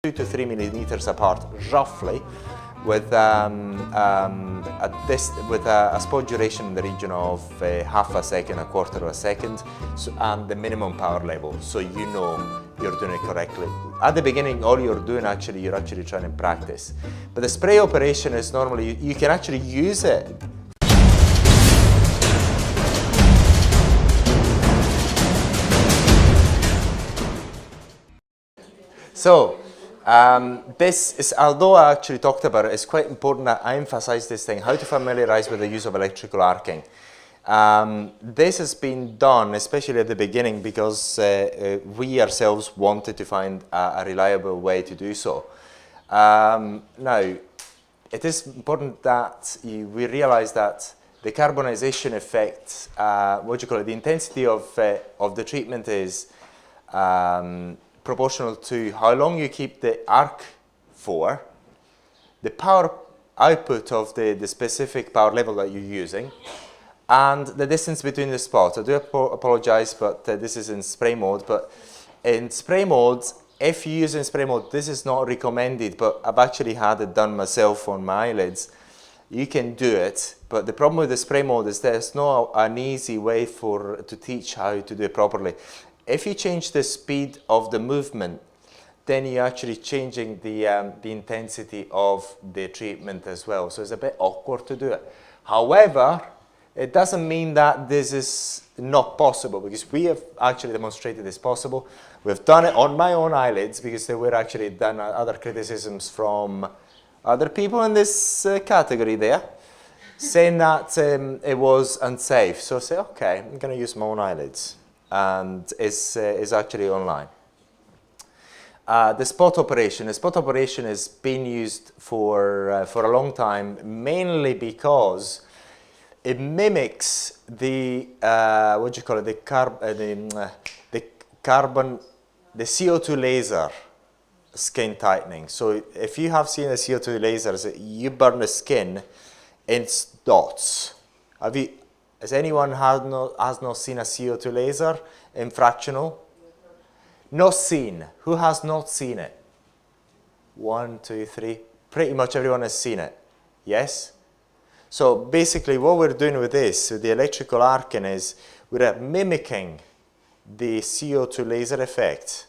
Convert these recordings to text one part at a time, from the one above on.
to 3 millimeters apart, roughly, with a spot duration in the region of half a second, a quarter of a second, and the minimum power level, so you know you're doing it correctly. At the beginning, all you're actually trying to practice. But the spray operation is normally, you can actually use it. So, this is, although I actually talked about it, it's quite important that I emphasize this thing, how to familiarize with the use of electrical arcing. This has been done, especially at the beginning, because we ourselves wanted to find a reliable way to do so. Now, it is important that we realize that the carbonization effect, the intensity of the treatment is proportional to how long you keep the arc for, the power output of the specific power level that you're using, and the distance between the spots. I do apologize, but this is in spray mode. But in spray mode, if you use in spray mode, this is not recommended, but I've actually had it done myself on my eyelids. You can do it, but the problem with the spray mode is there's no an easy way to teach how to do it properly. If you change the speed of the movement, then you're actually changing the intensity of the treatment as well. So it's a bit awkward to do it. However, it doesn't mean that this is not possible, because we have actually demonstrated it's possible. We've done it on my own eyelids, because there were actually done other criticisms from other people in this category there, saying that it was unsafe. So I say, okay, I'm going to use my own eyelids. And is actually online. The spot operation. The spot operation has been used for a long time, mainly because it mimics the CO2 laser skin tightening. So if you have seen a CO2 laser, you burn the skin in dots. Has anyone has not seen a CO2 laser in fractional? Not seen. Who has not seen it? 1, 2, 3. Pretty much everyone has seen it. Yes? So basically what we're doing with this, with the electrical arcing, is we're mimicking the CO2 laser effect,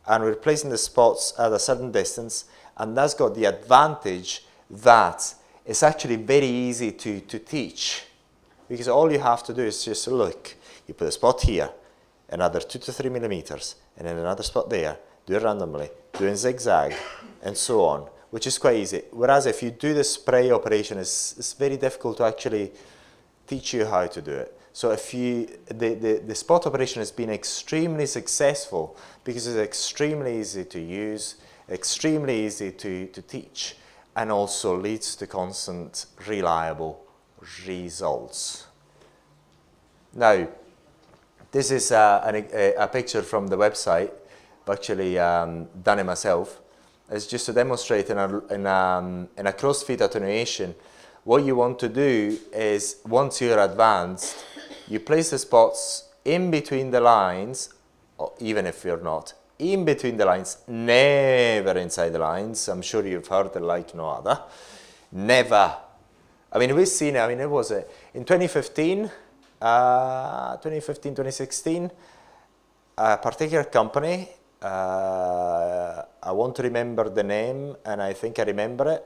and we're placing the spots at a certain distance, and that's got the advantage that it's actually very easy to teach. Because all you have to do is just look. You put a spot here, another 2 to 3 millimeters, and then another spot there. Do it randomly, do it in zigzag, and so on, which is quite easy. Whereas if you do the spray operation, it's very difficult to actually teach you how to do it. So if the spot operation has been extremely successful because it's extremely easy to use, extremely easy to teach, and also leads to constant, reliable results. Now, this is a picture from the website. I've actually done it myself. It's just to demonstrate in a crossfeed attenuation. What you want to do is, once you're advanced, you place the spots in between the lines, or even if you're not, in between the lines, never inside the lines. I'm sure you've heard it like no other. Never. I mean, we've seen it. I mean, it was in 2015, 2016, a particular company, I won't remember the name, and I think I remember it.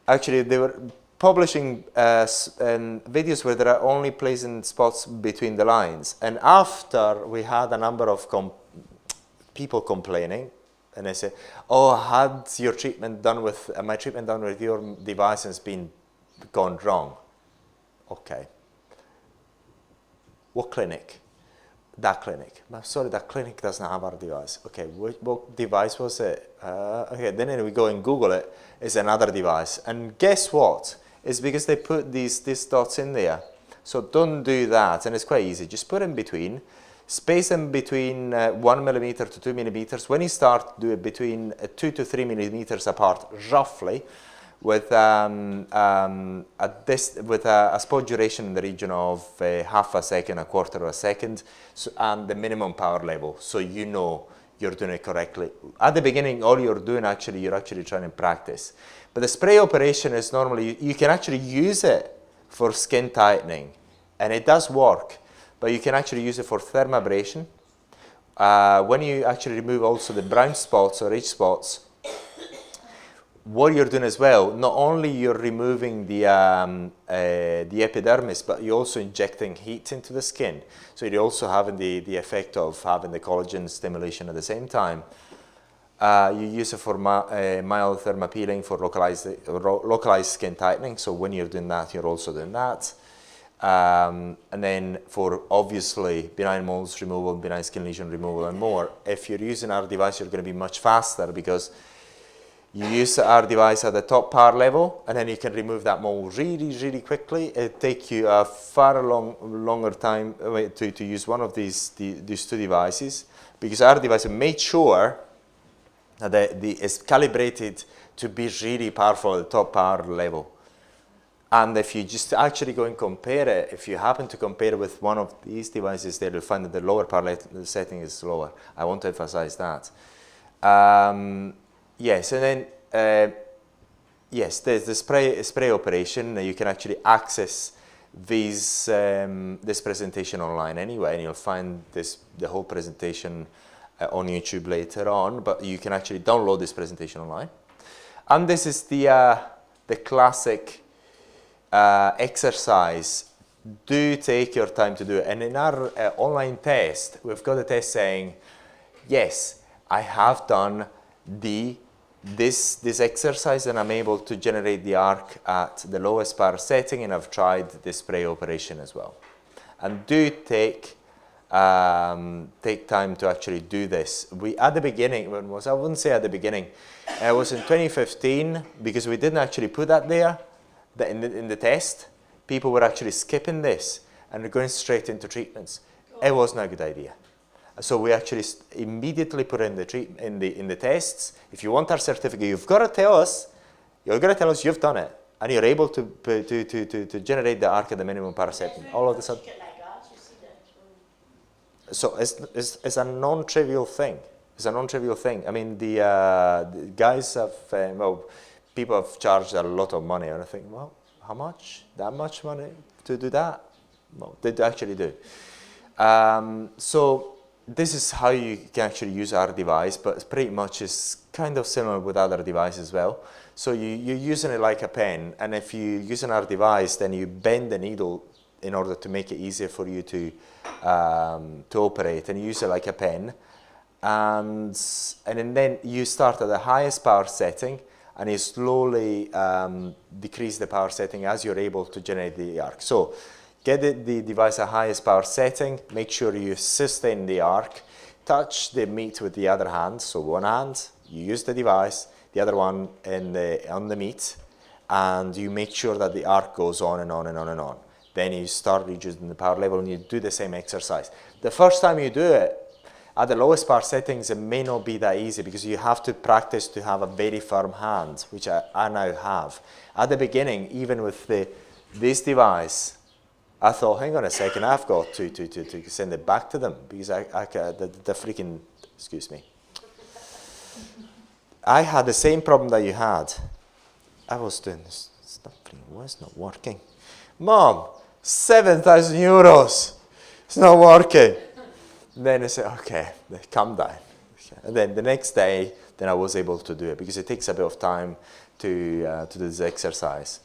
Actually, they were publishing videos where they are only placing spots between the lines. And after we had a number of people complaining, and I say, oh, had your treatment done with, my treatment done with your device has gone wrong. Okay. What clinic? That clinic. I'm sorry, that clinic doesn't have our device. Okay, what device was it? Okay, then we go and Google it. It's another device. And guess what? It's because they put these dots in there. So don't do that, and it's quite easy. Just put in between. Space them between 1 millimeter to 2 millimeters. When you start, do it between 2 to 3 millimeters apart, roughly, with a spot duration in the region of half a second, a quarter of a second, and the minimum power level, so you know you're doing it correctly. At the beginning, all you're doing actually, you're actually trying to practice. But the spray operation is normally, you can actually use it for skin tightening, and it does work, but you can actually use it for thermabrasion. When you actually remove also the brown spots or itch spots, what you're doing as well, not only you're removing the epidermis, but you're also injecting heat into the skin. So you're also having the effect of having the collagen stimulation at the same time. You use it for mild thermopeeling for localized skin tightening. So when you're doing that, you're also doing that. And then for obviously benign moles removal, benign skin lesion removal and more, if you're using our device, you're going to be much faster because you use our device at the top power level, and then you can remove that mole really, really quickly. It takes you a far longer time to use one of these two devices, because our device made sure that it's calibrated to be really powerful at the top power level. And if you just actually go and compare it, if you happen to compare it with one of these devices, then you'll find that the lower power setting is lower. I want to emphasize that. Yes, and then yes, there's the spray operation. You can actually access this presentation online anyway, and you'll find the whole presentation on YouTube later on. But you can actually download this presentation online. And this is the classic exercise. Do take your time to do it. And in our online test, we've got a test saying, yes, I have done this exercise and I'm able to generate the arc at the lowest power setting, and I've tried the spray operation as well. And do take time to actually do this. At the beginning, I wouldn't say at the beginning, it was in 2015, because we didn't actually put that there in the test. People were actually skipping this and going straight into treatments. It wasn't a good idea. So we actually immediately put in the tests. If you want our certificate, you've got to tell us you've done it, and you're able to generate the arc at the minimum power setting. All of a sudden. So it's a non-trivial thing. It's a non-trivial thing. I mean, the guys have people have charged a lot of money, and I think, well, how much? That much money to do that? Well, they actually do. So this is how you can actually use our device, but pretty much is kind of similar with other devices as well. So you're using it like a pen, and if you're using our device, then you bend the needle in order to make it easier for you to operate, and you use it like a pen. And then you start at the highest power setting, and you slowly decrease the power setting as you're able to generate the arc. So get the device at highest power setting, make sure you sustain the arc, touch the meat with the other hand. So one hand, you use the device, the other one on the meat, and you make sure that the arc goes on and on and on and on. Then you start reducing the power level and you do the same exercise. The first time you do it, at the lowest power settings, it may not be that easy because you have to practice to have a very firm hand, which I now have. At the beginning, even with this device, I thought, hang on a second, I've got to send it back to them because the freaking, excuse me. I had the same problem that you had. I was doing this, it's not working. Mom, 7,000 euros, it's not working. Then I said, okay, calm down. And then the next day, then I was able to do it because it takes a bit of time to do this exercise.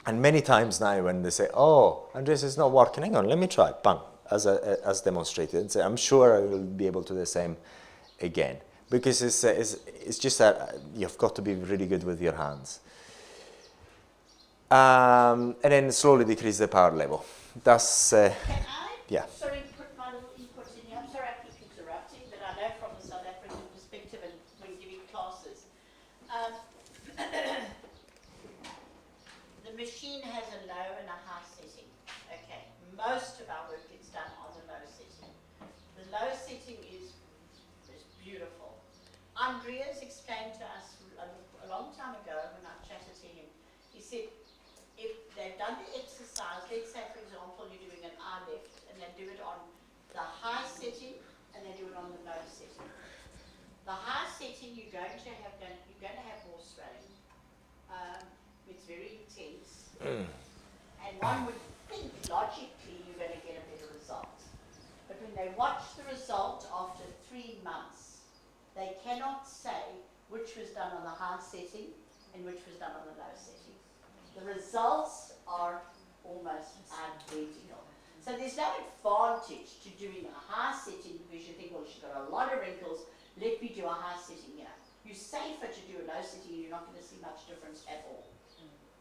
And many times now when they say, oh, Andres, it's not working, hang on, let me try, bang, as demonstrated. And say, I'm sure I will be able to do the same again. Because it's just that you've got to be really good with your hands. And then slowly decrease the power level. That's, Can I? yeah. Sorry, put my little inputs in here. I'm sorry I keep interrupting, but I know from the South African perspective and when giving classes. The machine has a low and a high setting. Okay, most of our work is done on the low setting. The low setting is beautiful. Andreas explained to us a long time ago when I chatted to him. He said, if they've done the exercise, let's say, for example, you're doing an eye lift, and they do it on the high setting, and they do it on the low setting. The high setting, you're going to have more swelling. It's very intense. And one would think logically you're going to get a better result. But when they watch the result after 3 months, they cannot say which was done on the high setting and which was done on the low setting. The results are almost identical. So there's no advantage to doing a high setting because you think, well, she's got a lot of wrinkles, let me do a high setting here. You're safer to do a low setting, you're not going to see much difference at all.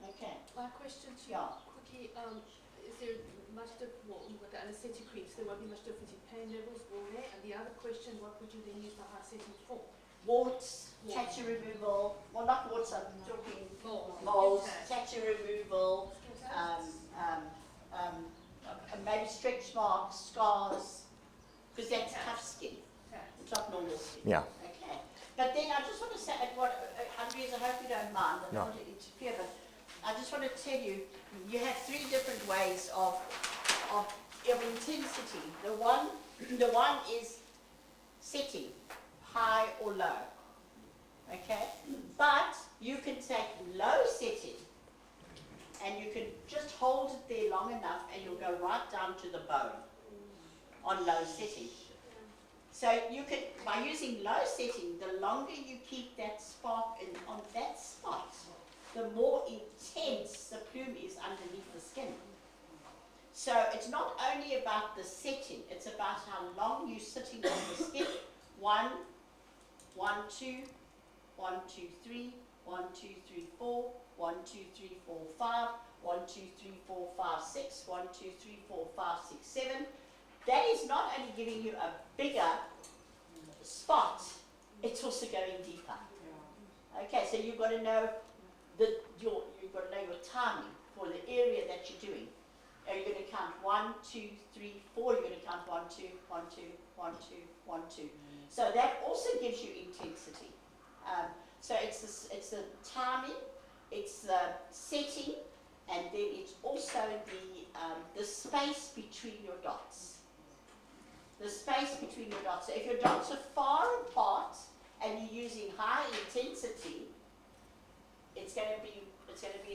Okay. My question to you quickly, is there much difference, well, with the anesthetic creams, there won't be much difference in pain levels, will there? And the other question, what would you then use the high setting for? Warts, tattoo removal, well not warts, I'm talking moles, tattoo removal, maybe stretch marks, scars, because that's tough skin. It's not normal skin. Yeah. Okay. But then I just want to say, Andreas, I hope you don't mind, I don't want to interfere, but I just want to tell you, you have 3 different ways of intensity. The one is setting, high or low. Okay? But you can take low setting and you can just hold it there long enough and you'll go right down to the bone on low setting. So you can, by using low setting, the longer you keep that spark on that spot, the more intense the plume is underneath the skin. So it's not only about the setting, it's about how long you're sitting on the skin. 1, 1, 2, 1, 2, 3, 1, 2, 3, 4, 1, 2, 3, 4, 5, 1, 2, 3, 4, 5, 6, 1, 2, 3, 4, 5, 6, 7. That is not only giving you a bigger spot, it's also going deeper. Okay, so you've got to know you've got to know your timing for the area that you're doing. Are you going to count 1, 2, 3, 4? You're going to count 1, 2, 1, 2, 1, 2, 1, 2. So that also gives you intensity. So it's the timing, it's the setting, and then it's also the space between your dots. The space between your dots. So if your dots are far apart and you're using high intensity, it's going to be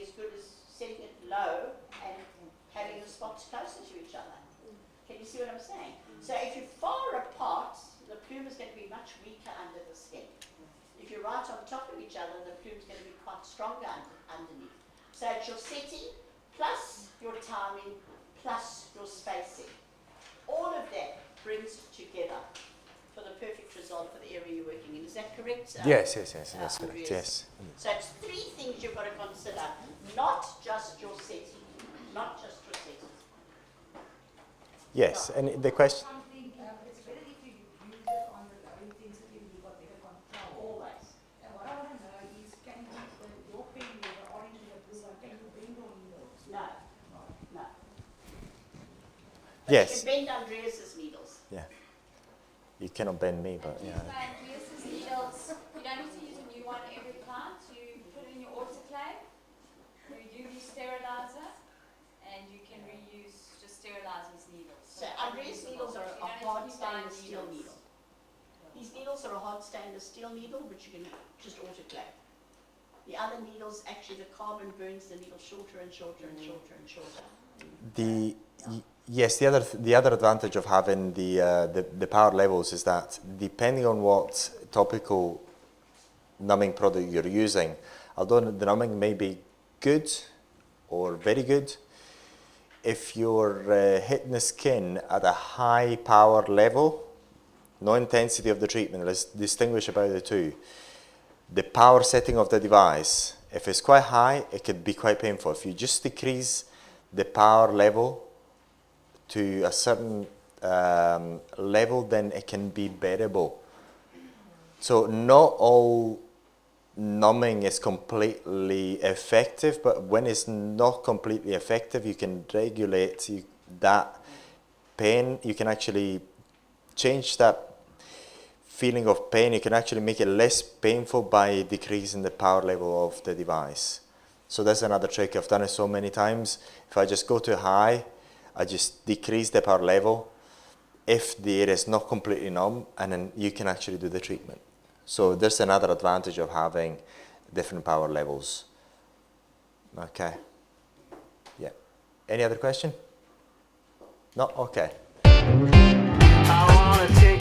as good as setting it low and having the spots closer to each other. Can you see what I'm saying? So if you're far apart, the plume is going to be much weaker under the skin. If you're right on top of each other, the plume is going to be quite stronger underneath. So it's your setting plus your timing plus your spacing. All of that brings it together for the perfect result for the area you're working in. Is that correct? Yes, that's correct, yes. So it's 3 things you've got to consider, not just your setting, not just your setting. Yes, and the question... Something, it's better if you use it on the low intensity and you've got better control. Always. And what I want to know is, can you, your pen, the orange and the blue one, can you bend your needles? No. No. Yes. You can bend Andreas's needles. Yeah. You cannot bend me, but yeah. Andreas's needles, you don't need to use a new one every plant. You put it in your autoclave, you UV sterilizer, and you can reuse just sterilize his needles. So Andreas' needles are a hard stainless steel needle. These needles are a hard stainless steel needle, which you can just autoclave. The other needles, actually the carbon burns the needle shorter and shorter and shorter and shorter. Yes, the other advantage of having the power levels is that depending on what topical numbing product you're using, although the numbing may be good or very good, if you're hitting the skin at a high power level, no intensity of the treatment, let's distinguish about the two. The power setting of the device, if it's quite high, it could be quite painful. If you just decrease the power level to a certain level, then it can be bearable. So not all numbing is completely effective, but when it's not completely effective, you can regulate that pain. You can actually change that feeling of pain. You can actually make it less painful by decreasing the power level of the device. So that's another trick. I've done it so many times. If I just go too high, I just decrease the power level if the area is not completely numb, and then you can actually do the treatment. So there's another advantage of having different power levels. Okay. Yeah. Any other question? No? Okay. I wanna take